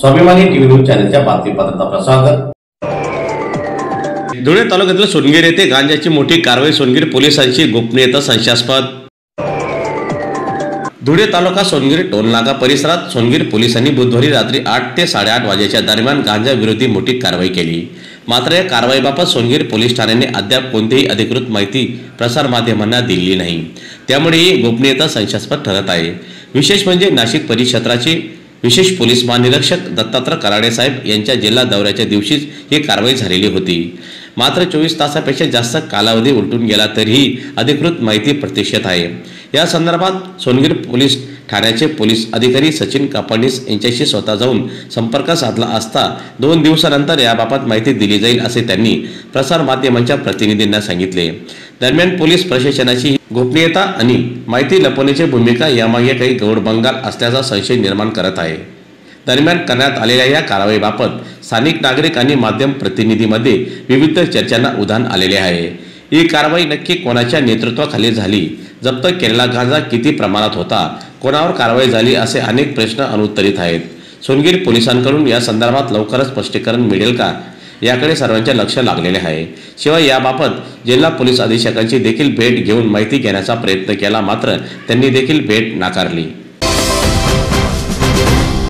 स्वाभिमानी TV news चॅनलच्या बातमीपत्रात आपलं स्वागत। धुळे तालुक्यातील सोनगीर येथे गांजाची मोठी कारवाई। सोनगीर पोलिसांची गोपनीयता संशयास्पद। धुळे तालुका सोनगीर टोलनाका परिसरात सोनगीर पोलिसांनी बुधवारी रात्री 8 ते 8:30 वाजेच्या दरम्यान गांजा विरोधी मोठी कारवाई केली। मात्र या कारवाईबाबत सोनगीर पोलीस ठाण्याने अद्याप कोणतीही अधिकृत माहिती प्रसार माध्यमांना दिली नाही, त्यामुळे ही गोपनीयता संशयास्पद ठरत आहे। विशेष म्हणजे नाशिक परिक्षेत्राचे विशेष पोलीस महानिरीक्षक दत्तात्रय कराडे साहेब यांच्या जिल्हा दौऱ्याच्या दिवशीच ही कारवाई झालेली होती। मात्र 24 तासापेक्षा जास्त कालावधी उलटून गेला तरीही अधिकृत माहिती प्रतीक्षेत आहे। या संदर्भात सोनगीर पोलीस ठाण्याचे पोलीस अधिकारी सचिन कापडणीस यांच्याशी स्वतः जाऊन संपर्क साधला असता 2 दिवसानंतर याबाबत माहिती दिली जाईल असे त्यांनी प्रसार माध्यमांच्या प्रतिनिधींना सांगितले। दरम्यान पोलीस प्रशासनाची गोपनीयता आणि माहिती लपवण्याची भूमिका यामागे काही गौडबंगाल असल्याचा संशय निर्माण करत आहे। दरम्यान करण्यात आलेल्या या कारवाईबाबत स्थानिक नागरिक आणि माध्यम प्रतिनिधींमध्ये विविध चर्चांना उधाण आलेले आहे। ही कारवाई नक्की कोणाच्या नेतृत्वाखाली झाली, जप्त केलेला गांजा किती प्रमाणात होता, कोणावर कारवाई झाली असे अनेक प्रश्न अनुत्तरित आहेत। सोनगीर पोलिसांकडून या संदर्भात लवकरच स्पष्टीकरण मिळेल का, याकडे सर्वांचे लक्ष लागलेले आहे। शिवाय याबाबत जिल्हा पोलीस अधीक्षकांची देखील भेट घेऊन माहिती घेण्याचा प्रयत्न केला, मात्र त्यांनी देखील भेट नाकारली।